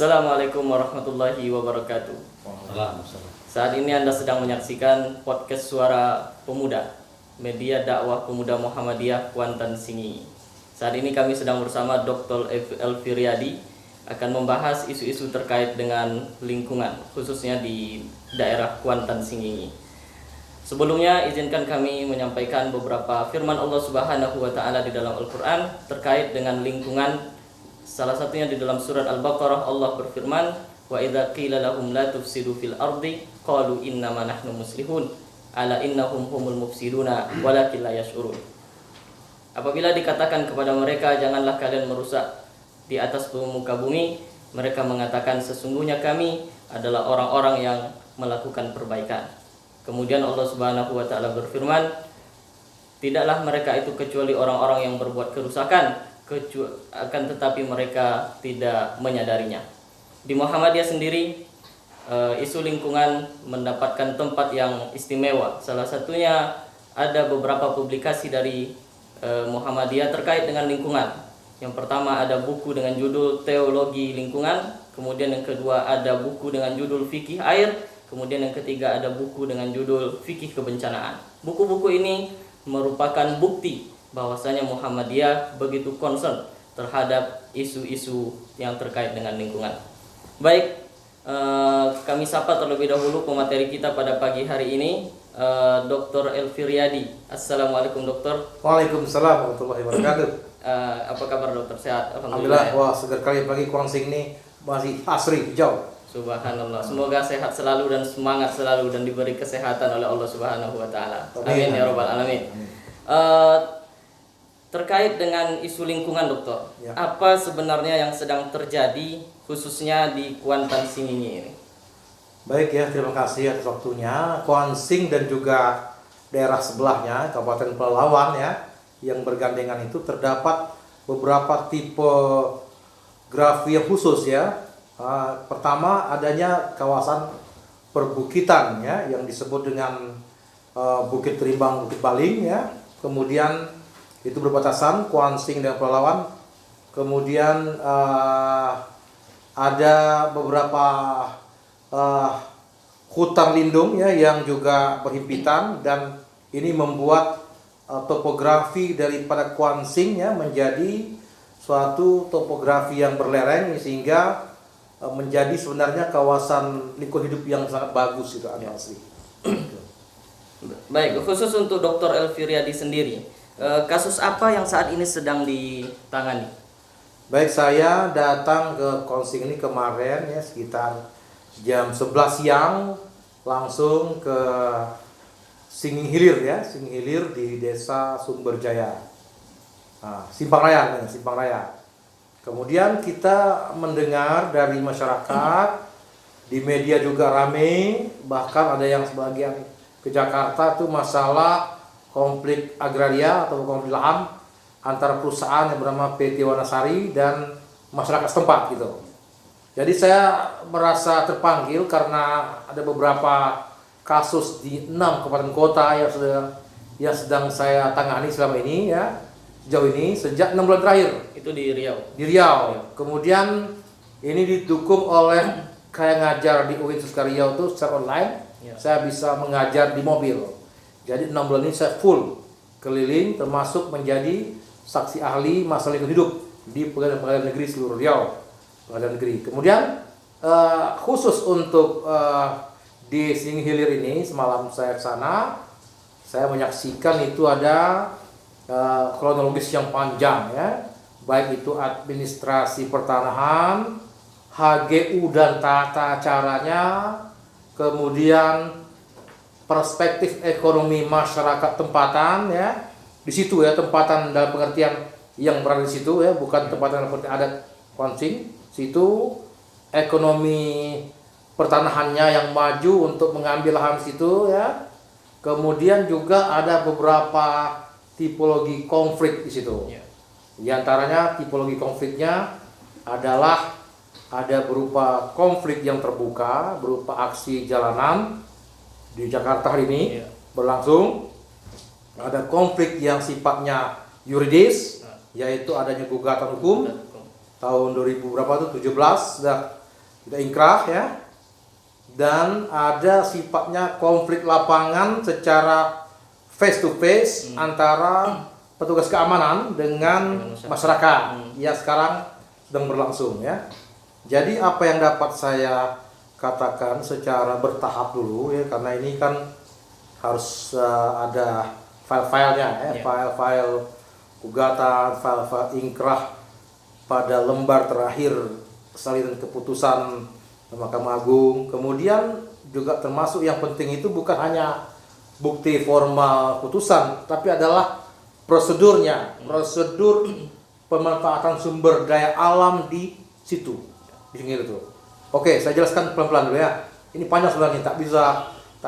Assalamualaikum warahmatullahi wabarakatuh. Saat ini Anda sedang menyaksikan podcast Suara Pemuda, media dakwah pemuda Muhammadiyah Kuantan Singingi. Saat ini kami sedang bersama Dr. Elvi Riyadi akan membahas isu-isu terkait dengan lingkungan, khususnya di daerah Kuantan Singingi. Sebelumnya izinkan kami menyampaikan beberapa firman Allah Subhanahu wa taala di dalam Al-Qur'an terkait dengan lingkungan. Salah satunya di dalam surat Al-Baqarah, Allah berfirman, "Wa idza qila lahum la tufsidu fil ardi qalu innama nahnu muslihun ala innahum humul mufsiduna walakin la yash'urun." Apabila dikatakan kepada mereka, janganlah kalian merusak di atas muka bumi, mereka mengatakan sesungguhnya kami adalah orang-orang yang melakukan perbaikan. Kemudian Allah Subhanahu wa taala berfirman, tidaklah mereka itu kecuali orang-orang yang berbuat kerusakan, akan tetapi mereka tidak menyadarinya. Di Muhammadiyah sendiri, isu lingkungan mendapatkan tempat yang istimewa. Salah satunya ada beberapa publikasi dari Muhammadiyah terkait dengan lingkungan. Yang pertama ada buku dengan judul Teologi Lingkungan, kemudian yang kedua ada buku dengan judul Fikih Air, kemudian yang ketiga ada buku dengan judul Fikih Kebencanaan. Buku-buku ini merupakan bukti bahwasanya Muhammadiyah begitu concern terhadap isu-isu yang terkait dengan lingkungan. Baik, kami sapa terlebih dahulu pemateri kita pada pagi hari ini, Dr. Elvi Riyadi. Assalamualaikum dokter. Waalaikumsalam warahmatullahi wabarakatuh. Apa kabar dokter? Sehat? Alhamdulillah. Wah, segar kali pagi Kuansing ini masih asri hijau. Subhanallah. Semoga sehat selalu dan semangat selalu dan diberi kesehatan oleh Allah Subhanahu wa taala. Amin ya rabbal alamin. Terkait dengan isu lingkungan dokter, ya. Apa sebenarnya yang sedang terjadi khususnya di Kuantan Singingi ini? Baik ya, terima kasih atas waktunya. Kuansing dan juga daerah sebelahnya, Kabupaten Pelalawan ya, yang bergandengan itu terdapat beberapa tipe geografi yang khusus ya. Pertama adanya kawasan perbukitan ya, yang disebut dengan Bukit Terimbang, Bukit Baling ya. Kemudian itu berbatasan Kuansing dan Pelalawan. Kemudian ada beberapa hutan lindung ya yang juga berhimpitan, dan ini membuat topografi daripada Kuansing ya menjadi suatu topografi yang berlereng, sehingga menjadi sebenarnya kawasan lingkungan hidup yang sangat bagus itu asli. Baik, khusus untuk Dr. Elvi Riyadi sendiri, kasus apa yang saat ini sedang ditangani? Baik, saya datang ke Kuansing ini kemarin ya sekitar jam 11 siang, langsung ke Singingi Hilir ya, Singingi Hilir di Desa Sumberjaya, Simpang Raya. Kemudian kita mendengar dari masyarakat, di media juga ramai, bahkan ada yang sebagian ke Jakarta tuh masalah konflik agraria atau konflik lahan antara perusahaan yang bernama PT Wanasari dan masyarakat setempat gitu. Jadi saya merasa terpanggil karena ada beberapa kasus di 6 kabupaten kota yang sedang saya tangani selama ini ya, sejauh ini sejak 6 bulan terakhir. Itu di Riau. Di Riau. Kemudian ini didukung oleh kayak ngajar di UIN Riau itu secara online. Ya. Saya bisa mengajar di mobil. Jadi 6 bulan ini saya full keliling, termasuk menjadi saksi ahli masalah lingkungan hidup di pengadilan negeri seluruh Riau, pengadilan negeri. Kemudian khusus untuk di Singingi Hilir ini, semalam saya ke sana, saya menyaksikan itu ada kronologis yang panjang ya, baik itu administrasi pertanahan, HGU dan tata caranya, kemudian perspektif ekonomi masyarakat tempatan ya, di situ ya, tempatan dalam pengertian yang berada di situ ya, bukan tempatan dalam pengertian adat Kuansing. Situ ekonomi pertanahannya yang maju untuk mengambil lahan situ ya. Kemudian juga ada beberapa tipologi konflik di situ. Di antaranya tipologi konfliknya adalah ada berupa konflik yang terbuka, berupa aksi jalanan di Jakarta hari ini berlangsung. Ada konflik yang sifatnya yuridis, yaitu adanya gugatan hukum tahun 2000 berapa tuh 17 tidak inkrah ya, dan ada sifatnya konflik lapangan secara face to face antara petugas keamanan dengan masyarakat. Ya sekarang sedang berlangsung ya. Jadi apa yang dapat saya katakan secara bertahap dulu ya, karena ini kan harus ada file-filenya ya, file-file gugatan, file-file inkrah pada lembar terakhir salinan keputusan Mahkamah Agung. Kemudian juga termasuk yang penting itu bukan hanya bukti formal putusan, tapi adalah prosedurnya, prosedur pemanfaatan sumber daya alam di situ, di sini itu. Oke, saya jelaskan pelan-pelan dulu ya. Ini panjang sebenarnya, tak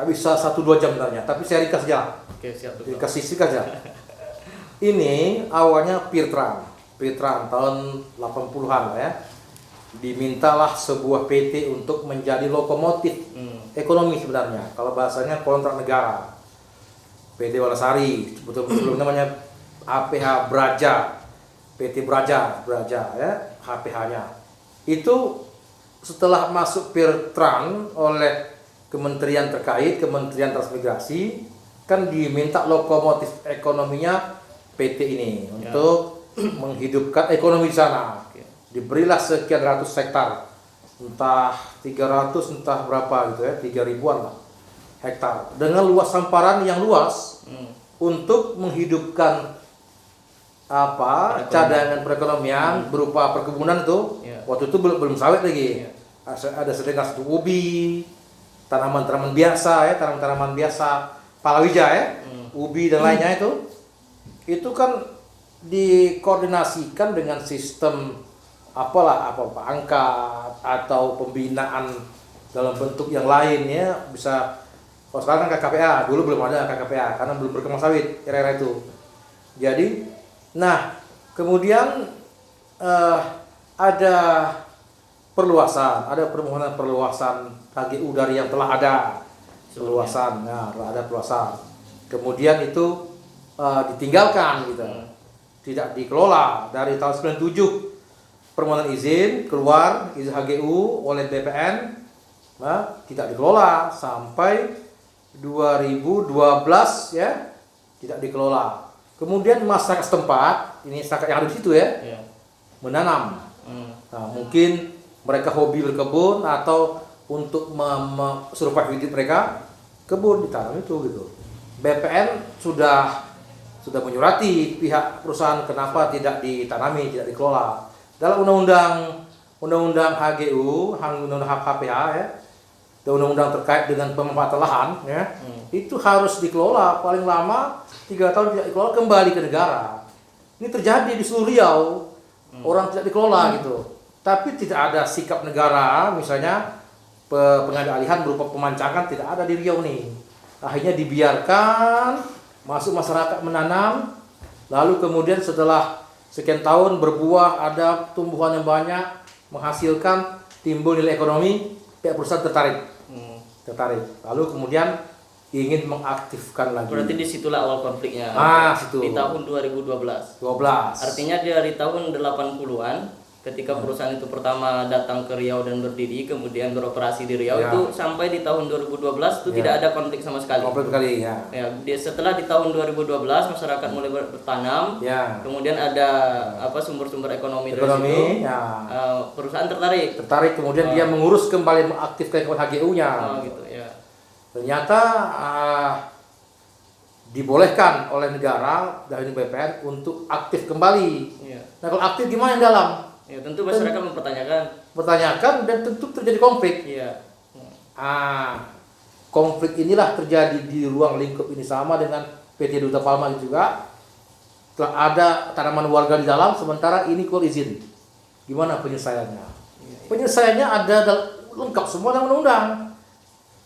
bisa 1-2 jam sebenarnya, tapi saya ringkas aja. Oke, siap. Dikasih singkat aja. Ini awalnya Pirtran tahun 80-an ya. Dimintalah sebuah PT untuk menjadi lokomotif ekonomi sebenarnya. Kalau bahasanya kontrak negara. PT Wanasari, sebelum namanya APH Braja, PT Braja ya, HPH-nya. Itu setelah masuk Pirtran oleh kementerian terkait, Kementerian Transmigrasi, kan diminta lokomotif ekonominya PT ini untuk menghidupkan ekonomi di sana. Diberilah sekian ratus hektar, entah 300 entah berapa gitu ya, 3.000-an lah hektar, dengan luas hamparan yang luas untuk menghidupkan cadangan perekonomian berupa perkebunan itu. Waktu itu belum sawit lagi. Ada sedengas ubi, tanaman-tanaman biasa ya, tanaman-tanaman biasa, palawija ya, ubi dan lainnya itu kan dikoordinasikan dengan sistem angkat atau pembinaan dalam bentuk yang lain ya, bisa. Kalau sekarang kan KKPA, dulu belum ada KKPA karena belum berkembang sawit era-era itu. Jadi, nah kemudian ada perluasan, ada permohonan perluasan HGU dari yang telah ada perluasan, ada perluasan. Kemudian itu ditinggalkan gitu, tidak dikelola dari tahun 97. Permohonan izin keluar, izin HGU oleh BPN, tidak dikelola sampai 2012 ya, tidak dikelola. Kemudian masyarakat setempat, ini masyarakat yang ada di situ ya, menanam. Nah, mungkin mereka hobi berkebun atau untuk survive hidup mereka, kebun ditanam itu gitu. BPN sudah menyurati pihak perusahaan kenapa tidak ditanami, tidak dikelola. Dalam undang-undang HGU, undang-undang HPH ya, dan undang-undang terkait dengan pemanfaatan lahan ya, itu harus dikelola paling lama 3 tahun, tidak dikelola kembali ke negara. Ini terjadi di seluruh Riau, orang tidak dikelola gitu. Tapi tidak ada sikap negara, misalnya pengambil alihan berupa pemancangan tidak ada di Riau nih. Akhirnya dibiarkan masuk masyarakat menanam, lalu kemudian setelah sekian tahun berbuah, ada tumbuhan yang banyak, menghasilkan, timbul nilai ekonomi, pihak perusahaan tertarik. Lalu kemudian ingin mengaktifkan lagi. Berarti disitulah awal konfliknya. Situ. Di tahun 2012. Artinya dari tahun 80-an, ketika perusahaan itu pertama datang ke Riau dan berdiri, kemudian beroperasi di Riau, itu sampai di tahun 2012 itu tidak ada konflik sama sekali. Konflik sekali ya. Setelah di tahun 2012 masyarakat mulai bertanam, kemudian ada sumber-sumber ekonomi dari situ. Perusahaan tertarik, kemudian dia mengurus kembali, mengaktifkan HGU-nya. Ternyata dibolehkan oleh negara dari BPN untuk aktif kembali. Nah kalau aktif gimana yang dalam? Tentu masyarakat mempertanyakan dan tentu terjadi konflik. Konflik inilah terjadi di ruang lingkup ini, sama dengan PT Duta Palma juga. Telah ada tanaman warga di dalam, sementara ini keluar izin. Gimana penyelesaiannya? Penyelesaiannya ada lengkap semua dalam undang-undang.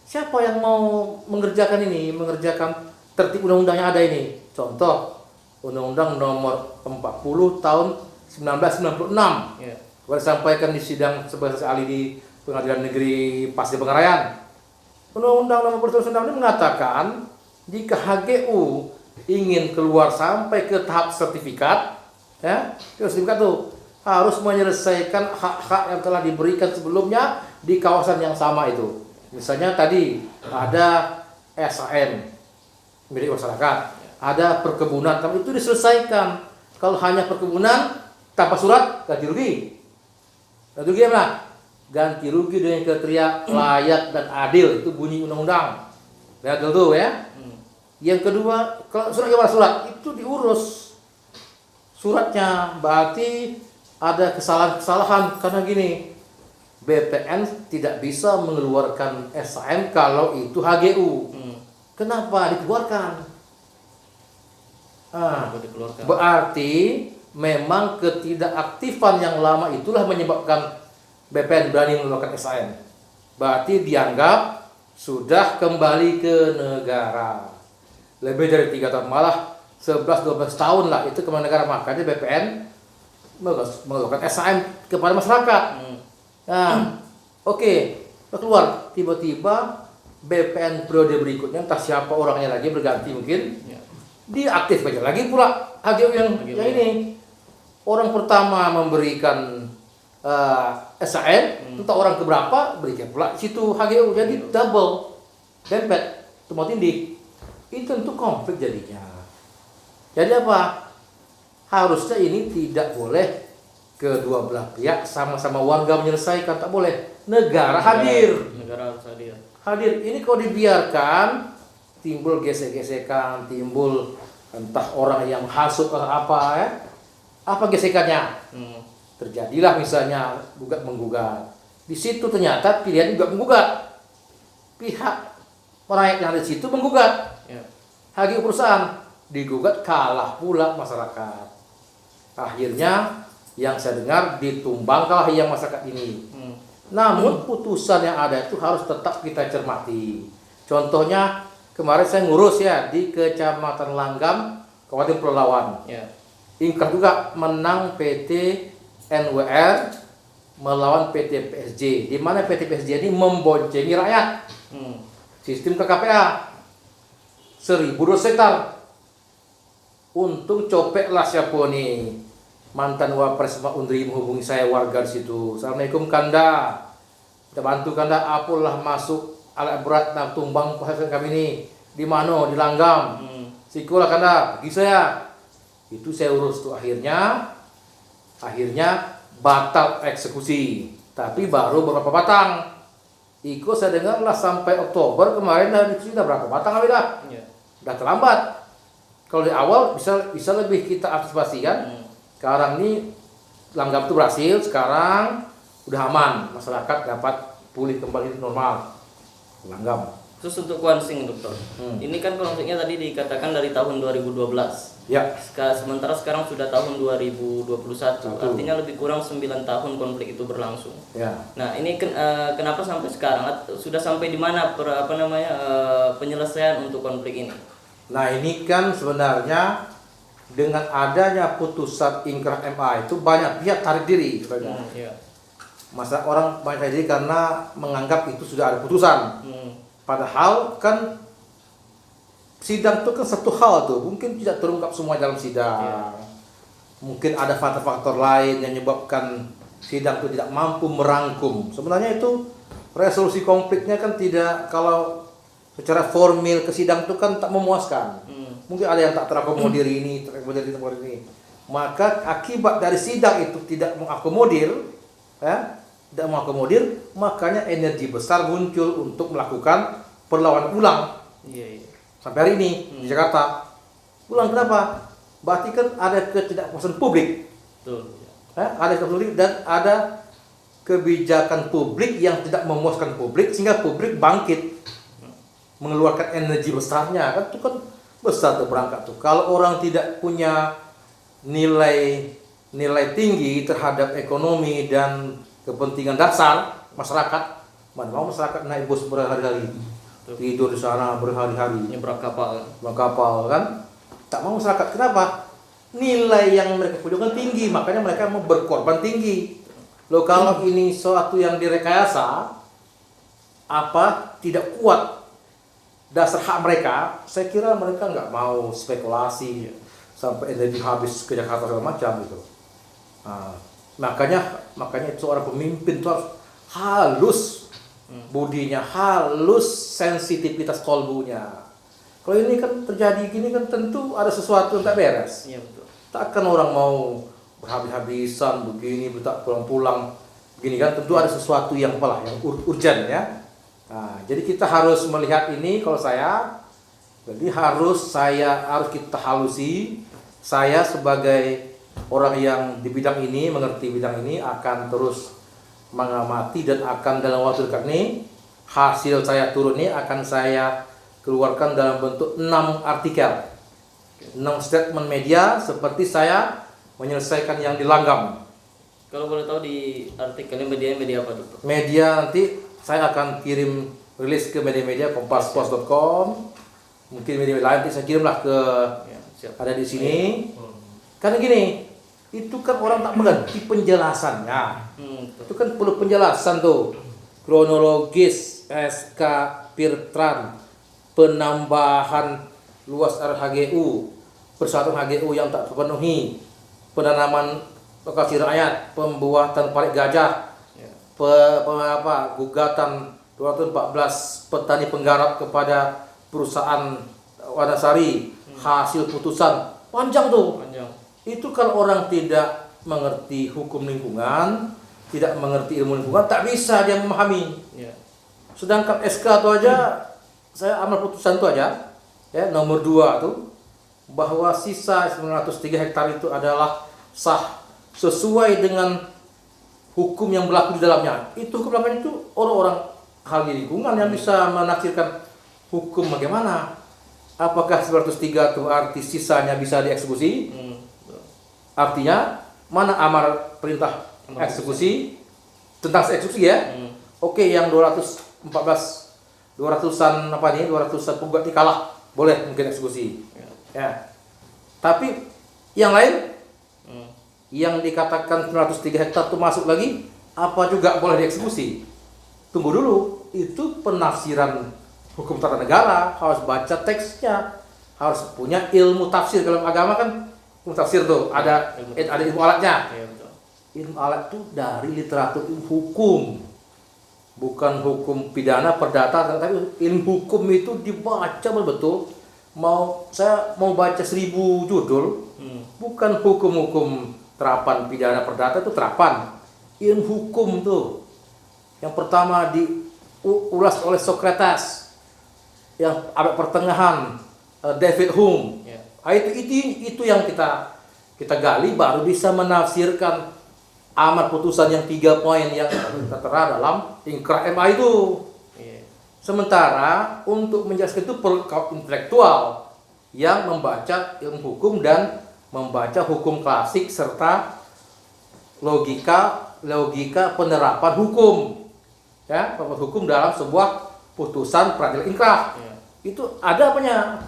Siapa yang mau mengerjakan ini? Mengerjakan tertib undang-undangnya ada ini. Contoh, Undang-Undang Nomor 40 Tahun 1996. Sudah disampaikan di sidang sebagai ahli di Pengadilan Negeri Pasir Pengarayan. Undang-Undang Nomor 40 Tahun 1996 mengatakan jika HGU ingin keluar sampai ke tahap sertifikat, sertifikat tuh harus menyelesaikan hak-hak yang telah diberikan sebelumnya di kawasan yang sama itu. Misalnya tadi ada SAM milik masyarakat, ada perkebunan, tapi itu diselesaikan. Kalau hanya perkebunan tanpa surat, ganti rugi. Ganti rugi apa? Ganti rugi dengan kriteria layak dan adil, itu bunyi undang-undang. Lihat dulu ya. Yang kedua, kalau surat gimana surat? Itu diurus suratnya, berarti ada kesalahan-kesalahan karena gini, BPN tidak bisa mengeluarkan SAM kalau itu HGU. Kenapa dikeluarkan? Berarti memang ketidakaktifan yang lama itulah menyebabkan BPN berani mengeluarkan SAM. Berarti dianggap sudah kembali ke negara. Lebih dari 3 tahun, malah 11-12 tahun lah itu kembali negara. Makanya BPN mengeluarkan SAM kepada masyarakat. Nah, oke, keluar tiba-tiba BPN periode berikutnya entah siapa orangnya lagi berganti mungkin, diaktifkan lagi pula HGU yang ini. Orang pertama memberikan SAM, entah orang keberapa berikan pula situ HGU, jadi double dempet, tumbuh tindih. Itu tentu konflik jadinya. Jadi apa? Harusnya ini tidak boleh kedua belah pihak sama-sama warga menyelesaikan, tak boleh. Negara hadir. Negara harus hadir. Hadir. Ini kalau dibiarkan timbul gesek-gesekan, timbul entah orang yang hasut apa ya. Apa gesekannya? Terjadilah misalnya gugat menggugat. Di situ ternyata pilihan juga menggugat. Pihak rakyat yang ada di situ menggugat. HGU perusahaan digugat, kalah pula masyarakat. Akhirnya yang saya dengar ditumbangkanlah yang masyarakat ini. Namun putusan yang ada itu harus tetap kita cermati. Contohnya kemarin saya ngurus ya di Kecamatan Langgam, Kabupaten Pelalawan. Ingkrah juga menang PT NWR melawan PT PSG, di mana PT PSG ini memboncengi rakyat. Sistem KKPA 1.200 hektar. Untung copeklah siapa nih, mantan Wapres Pak Undri menghubungi saya, warga di situ. Assalamualaikum Kanda, kita bantu Kanda, apalah masuk alat berat nak tumbang hasil kami ini di mana, di Langgam. Sikulah Kanda, pergi saya. Itu saya urus tuh, akhirnya batal eksekusi, tapi baru beberapa batang. Iko saya dengar lah sampai Oktober kemarin sudah berapa batang kali dah. Udah terlambat. Kalau di awal bisa lebih kita antisipasi kan. Sekarang ini Langgam itu berhasil, sekarang udah aman, masyarakat dapat pulih kembali normal. Langgam. Terus untuk Kuansing, Dokter. Ini kan konfliknya tadi dikatakan dari tahun 2012. Ya. Sementara sekarang sudah tahun 2021. Artinya lebih kurang 9 tahun konflik itu berlangsung. Ya. Nah, ini kenapa sampai sekarang? Sudah sampai di mana penyelesaian untuk konflik ini? Nah, ini kan sebenarnya dengan adanya putusan ingkrah MA itu banyak pihak tarik diri sebenarnya. Masa orang banyak tarik diri karena menganggap itu sudah ada putusan. Padahal kan sidang itu kan satu hal tuh, mungkin tidak terungkap semua dalam sidang. Mungkin ada faktor-faktor lain yang menyebabkan sidang itu tidak mampu merangkum. Sebenarnya itu resolusi konfliknya kan tidak, kalau secara formil ke sidang itu kan tak memuaskan. Mungkin ada yang tak terakomodir ini, terakomodir ini. Maka akibat dari sidang itu tidak mengakomodir, tidak mengakomodir, makanya energi besar muncul untuk melakukan perlawanan ulang. Sampai hari ini di Jakarta. Ulang kenapa? Berarti kan ada ketidakpuasan publik. Ada publik dan ada kebijakan publik yang tidak memuaskan publik, sehingga publik bangkit mengeluarkan energi besarnya. Kan itu kan besar tuh berangkat tuh. Kalau orang tidak punya nilai tinggi terhadap ekonomi dan kepentingan dasar masyarakat, mana mau masyarakat naik bus berhari-hari, tidur di sana berhari-hari, nyebrang kapal kan? Tak mau masyarakat. Kenapa? Nilai yang mereka punya kan tinggi, makanya mereka mau berkorban tinggi. Loh, kalau ini suatu yang direkayasa, tidak kuat dasar hak mereka, saya kira mereka nggak mau spekulasi sampai energi habis ke Jakarta segala macam gitu. Nah, Makanya itu seorang pemimpin itu harus halus budinya, halus sensitivitas kolbunya. Kalau ini kan terjadi gini kan tentu ada sesuatu yang tak beres. Iya betul. Takkan orang mau berhabis-habisan begini, tak pulang-pulang begini kan, tentu ada sesuatu yang urgent ya. Nah, jadi kita harus melihat ini. Kalau saya, jadi harus kita halusi. Saya sebagai orang yang di bidang ini, mengerti bidang ini, akan terus mengamati dan akan dalam waktu dekat ini hasil saya turun ini akan saya keluarkan dalam bentuk 6 artikel, 6 statement media seperti saya menyelesaikan yang di Langgam. Kalau boleh tahu di artikelnya media apa dokter? Media nanti saya akan kirim rilis ke media-media kompaspos.com, mungkin media lain nanti saya kirimlah ke ada di sini. Karena gini, itu kan orang tak mengerti penjelasannya. Itu kan perlu penjelasan tuh, kronologis SK Pirtran, penambahan luas RHGU, persyaratan HGU yang tak terpenuhi, penanaman lokasi rakyat, pembuatan parit gajah, gugatan 214 petani penggarap kepada perusahaan Wanasari, hasil putusan panjang tuh. Itu kalau orang tidak mengerti hukum lingkungan, tidak mengerti ilmu lingkungan, tak bisa dia memahami. Sedangkan SK itu aja, saya amal putusan itu aja, ya nomor 2 tuh, bahwa sisa 903 hektar itu adalah sah sesuai dengan hukum yang berlaku di dalamnya. Itu hukum itu orang-orang ahli lingkungan yang bisa menafsirkan hukum bagaimana. Apakah 903 itu arti sisanya bisa dieksekusi? Artinya mana amar perintah eksekusi tentang eksekusi ya? Oke, yang 214 200-an apa nih? 200-an penggugat ini kalah, boleh mungkin eksekusi. Ya. Tapi yang lain yang dikatakan 903 hektar itu masuk lagi, apa juga boleh dieksekusi? Tunggu dulu, itu penafsiran hukum tata negara, harus baca teksnya, harus punya ilmu tafsir. Dalam agama kan ilmu tafsir tuh ada ilmu alatnya. Ilmu alat itu dari literatur hukum, bukan hukum pidana perdata, tapi ilmu hukum itu dibaca betul. Saya mau baca 1000 judul, bukan hukum-hukum terapan pidana perdata, itu terapan ilmu hukum tuh. Yang pertama diulas oleh Socrates, yang abad pertengahan David Hume. Itu yang kita gali, baru bisa menafsirkan amar putusan yang 3 poin yang tertera dalam Inkrah MA itu. Sementara untuk menjelaskan itu perlu kaum intelektual yang membaca ilmu hukum dan membaca hukum klasik serta logika penerapan hukum, ya, penerapan hukum dalam sebuah putusan peradilan inkrah. Itu ada apanya,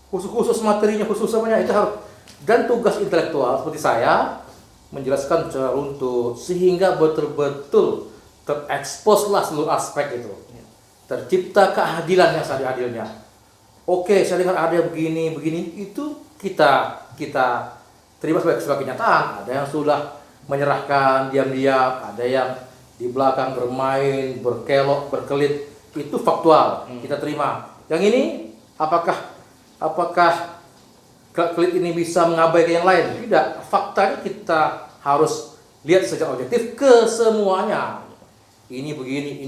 khusus materinya, khusus apanya, itu harus. Dan tugas intelektual seperti saya menjelaskan secara runtuh sehingga betul-betul tereksposlah seluruh aspek itu, tercipta keadilan yang seadil-adilnya. Oke, saya dengar ada begini, itu kita terima sebagai kenyataan. Ada yang sudah menyerahkan diam-diam, ada yang di belakang bermain, berkelok, berkelit, itu faktual, kita terima. Yang ini apakah kelit ini bisa mengabaikan yang lain? Tidak, faktanya kita harus lihat secara objektif ke semuanya. Ini begini,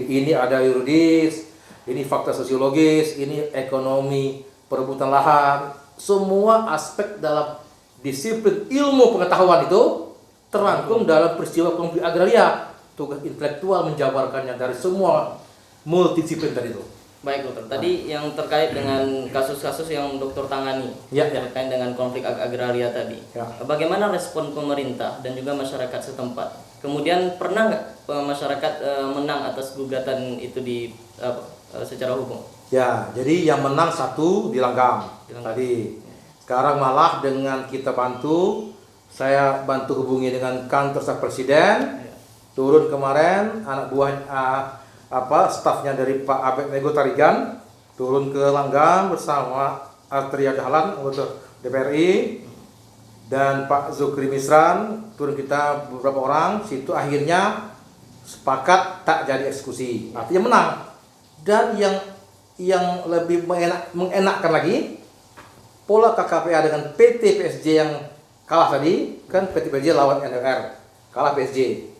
ini ada yuridis, ini fakta sosiologis, ini ekonomi, perebutan lahan. Semua aspek dalam disiplin ilmu pengetahuan itu terangkum dalam peristiwa konflik agraria. Tugas intelektual menjabarkannya dari semua multidisiplin tadi itu. Baik dokter, tadi yang terkait dengan kasus-kasus yang dokter tangani, terkait dengan konflik agraria tadi. Bagaimana respon pemerintah dan juga masyarakat setempat? Kemudian pernah nggak masyarakat menang atas gugatan itu secara hukum? Ya, jadi yang menang 1 di Langgam tadi. Sekarang malah dengan kita bantu, saya bantu hubungi dengan kantor staf presiden, turun kemarin anak buah stafnya dari Pak Abed Nego Tarigan turun ke Langgam bersama Arteria Dahlan, anggota DPRI. dan Pak Zukri Misran, turun kita beberapa orang, situ akhirnya sepakat tak jadi eksekusi, artinya menang. Dan yang lebih mengenakkan lagi, pola KKPA dengan PT PSG yang kalah tadi, kan PT PSG lawan NLR, kalah PSG.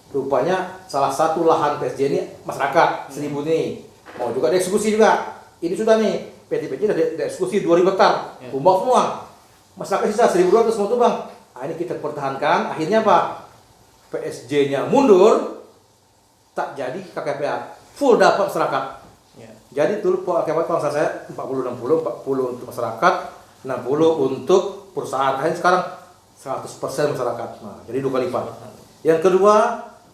Rupanya salah satu lahan PSG ini masyarakat 1000 ini, mau juga dieksekusi juga. Ini sudah nih, PT PSG sudah dieksekusi 2000 hektar, tumbang semua. Masyarakat sisa 1200 mau tumbang. Nah, ini kita pertahankan, akhirnya apa? PSG-nya mundur, tak jadi KKPA, full dapat masyarakat. Jadi dulu KKPA kalau saya 40-60, 40 untuk masyarakat, 60 untuk perusahaan. Akhirnya sekarang 100% masyarakat. Nah, jadi 2 kali lipat. Yang kedua,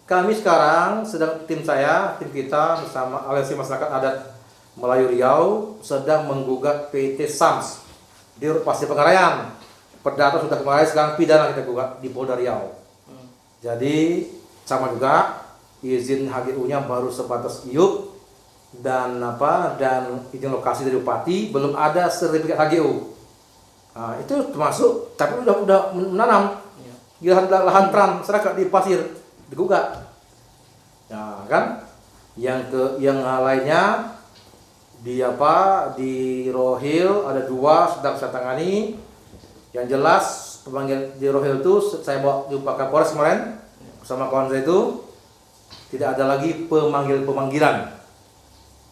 kami sekarang sedang tim kita bersama Aliansi Masyarakat Adat Melayu Riau sedang menggugat PT SAMS di Pasir Pengaraian. Perdata sudah kemarin, sekarang pidana kita gugat di Polda Riau. Jadi sama juga izin HGU-nya baru sebatas IUP dan izin lokasi dari bupati, belum ada sertifikat HGU. Nah, itu termasuk, tapi udah menanam di lahan trans masyarakat di pasir digugat. Nah, kan yang lainnya di Rohil ada 2 sedang saya tangani. Yang jelas pemanggil di Rohil itu saya bawa di Pak Kapolres kemarin bersama kawan saya itu, tidak ada lagi pemanggilan.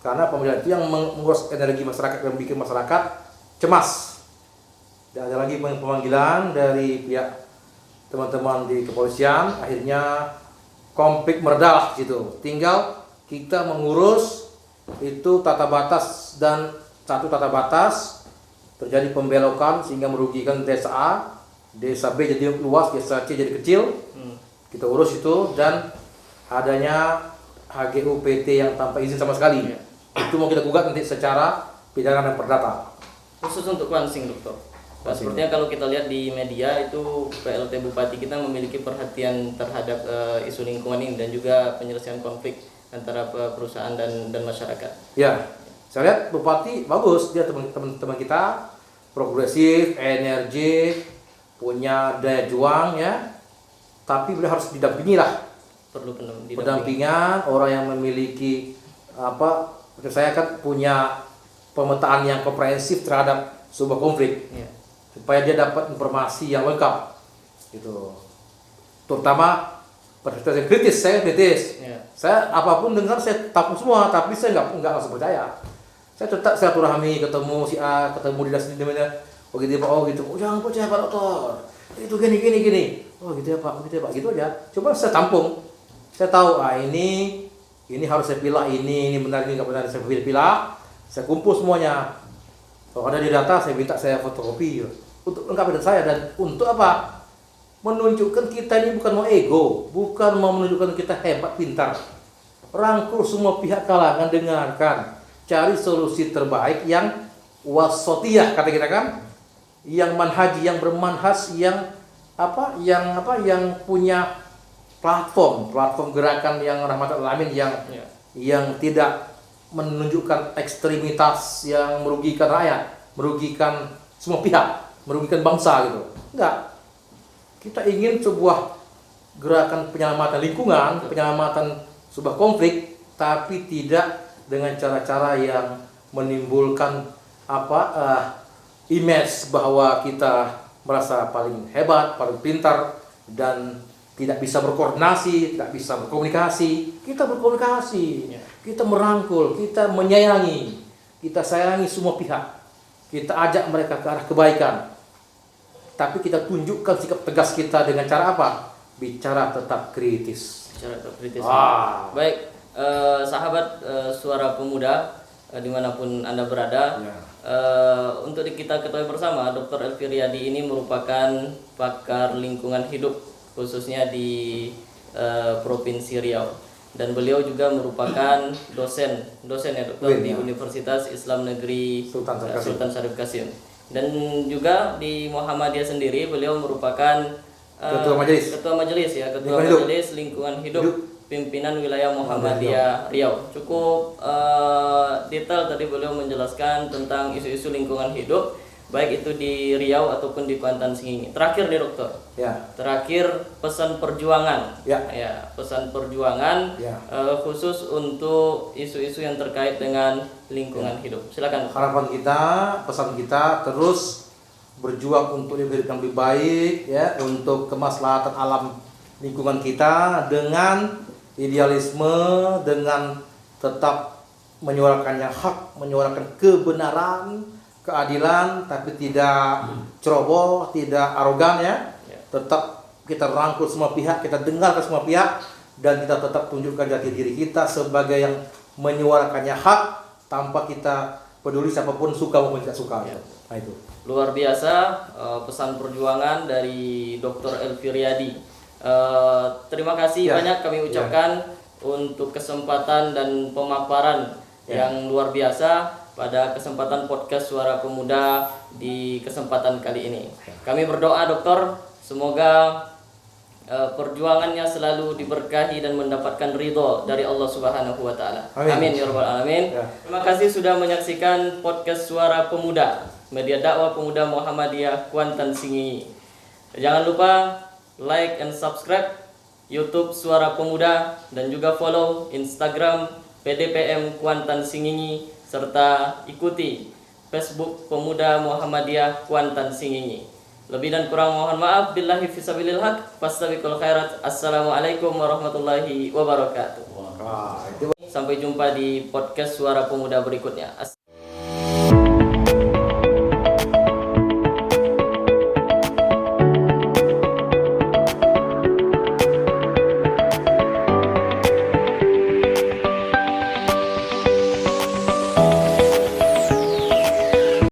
Karena pemanggilan itu yang mengurus energi masyarakat, yang bikin masyarakat cemas. Tidak ada lagi pemanggilan dari pihak teman-teman di kepolisian, akhirnya konflik meredah gitu. Tinggal kita mengurus itu tata batas, dan satu tata batas terjadi pembelokan sehingga merugikan desa A, desa B jadi luas, desa C jadi kecil. Kita urus itu, dan adanya HGU PT yang tanpa izin sama sekali. Itu mau kita gugat nanti secara pidana dan perdata. Khusus untuk Kuansing, Dokter. Nah, sepertinya kalau kita lihat di media itu PLT Bupati kita memiliki perhatian terhadap isu lingkungan ini dan juga penyelesaian konflik antara perusahaan dan masyarakat. Ya, saya lihat Bupati bagus, dia teman-teman kita progresif, energi, punya daya juang ya. Tapi beliau harus didampingi lah. Perlu pendampingan orang yang memiliki saya kan punya pemetaan yang komprehensif terhadap sebuah konflik, supaya dia dapat informasi yang lengkap gitu, terutama perspektif yang kritis. Saya kritis, saya apapun dengar saya tampung semua, tapi saya nggak langsung percaya. Saya tetap silaturahmi, ketemu si A, ketemu di mana, gitu, jangan percaya Pak Dokter, itu gini, oh gitu ya Pak, gitu aja. Coba saya tampung, saya tahu ini harus saya pilih, ini benar, ini nggak benar, saya pilih, saya kumpul semuanya. Kalau ada di data, saya minta saya fotokopi untuk lengkapi data saya. Dan untuk apa? Menunjukkan kita ini bukan mau ego, bukan mau menunjukkan kita hebat, pintar. Rangkul semua pihak kalangan, dengarkan, cari solusi terbaik yang wasatiyah kata kita kan, yang manhaji, yang bermanhaj, yang punya platform gerakan yang rahmatan alamin, yang tidak menunjukkan ekstremitas yang merugikan rakyat, merugikan semua pihak, merugikan bangsa gitu. Enggak. Kita ingin sebuah gerakan penyelamatan lingkungan, penyelamatan sebuah konflik, tapi tidak dengan cara-cara yang menimbulkan image bahwa kita merasa paling hebat, paling pintar, dan tidak bisa berkoordinasi, tidak bisa berkomunikasi. Kita berkomunikasi, kita merangkul, kita menyayangi, kita sayangi semua pihak, kita ajak mereka ke arah kebaikan. Tapi kita tunjukkan sikap tegas kita dengan cara apa? Bicara tetap kritis. Baik, sahabat Suara Pemuda dimanapun Anda berada, untuk kita ketahui bersama, Dr. Elvi Riyadi ini merupakan pakar lingkungan hidup khususnya di Provinsi Riau, dan beliau juga merupakan dosen ya Dokter di Universitas Islam Negeri Sultan Syarif Qasim, dan juga di Muhammadiyah sendiri beliau merupakan ketua majelis lingkungan hidup pimpinan wilayah Muhammadiyah Riau. Cukup detail tadi beliau menjelaskan tentang isu-isu lingkungan hidup, baik itu di Riau ataupun di Kuantan Sengingi. Terakhir nih dokter, Ya. terakhir pesan perjuangan, Ya. pesan perjuangan Ya. khusus untuk isu-isu yang terkait dengan lingkungan hidup. Silakan. Harapan kita, pesan kita terus berjuang untuk hidup yang lebih baik, ya, untuk kemaslahatan alam lingkungan kita dengan idealisme, dengan tetap menyuarakannya hak, menyuarakan kebenaran, keadilan, tapi tidak ceroboh, tidak arogan, ya. Tetap kita rangkul semua pihak, kita dengarkan semua pihak, dan kita tetap tunjukkan jati diri kita sebagai yang menyuarakannya hak tanpa kita peduli siapapun suka maupun tidak suka. Ya. Nah, itu. Luar biasa pesan perjuangan dari Dr. Elvi Riyadi. Terima kasih banyak kami ucapkan untuk kesempatan dan pemaparan yang luar biasa pada kesempatan podcast Suara Pemuda di kesempatan kali ini. Kami berdoa dokter, semoga perjuangannya selalu diberkahi dan mendapatkan ridho dari Allah Subhanahu wa taala. Amin ya rabbal alamin. Terima kasih sudah menyaksikan podcast Suara Pemuda, media dakwah pemuda Muhammadiyah Kuantan Sengingi. Jangan lupa like and subscribe YouTube Suara Pemuda dan juga follow Instagram PDPM Kuantan Sengingi serta ikuti Facebook Pemuda Muhammadiyah Kuantan Sengingi. Lebih dan kurang mohon maaf. Billahi fisabilil haq. Fastabiqul khairat. Assalamualaikum warahmatullahi wabarakatuh. Sampai jumpa di podcast Suara Pemuda berikutnya.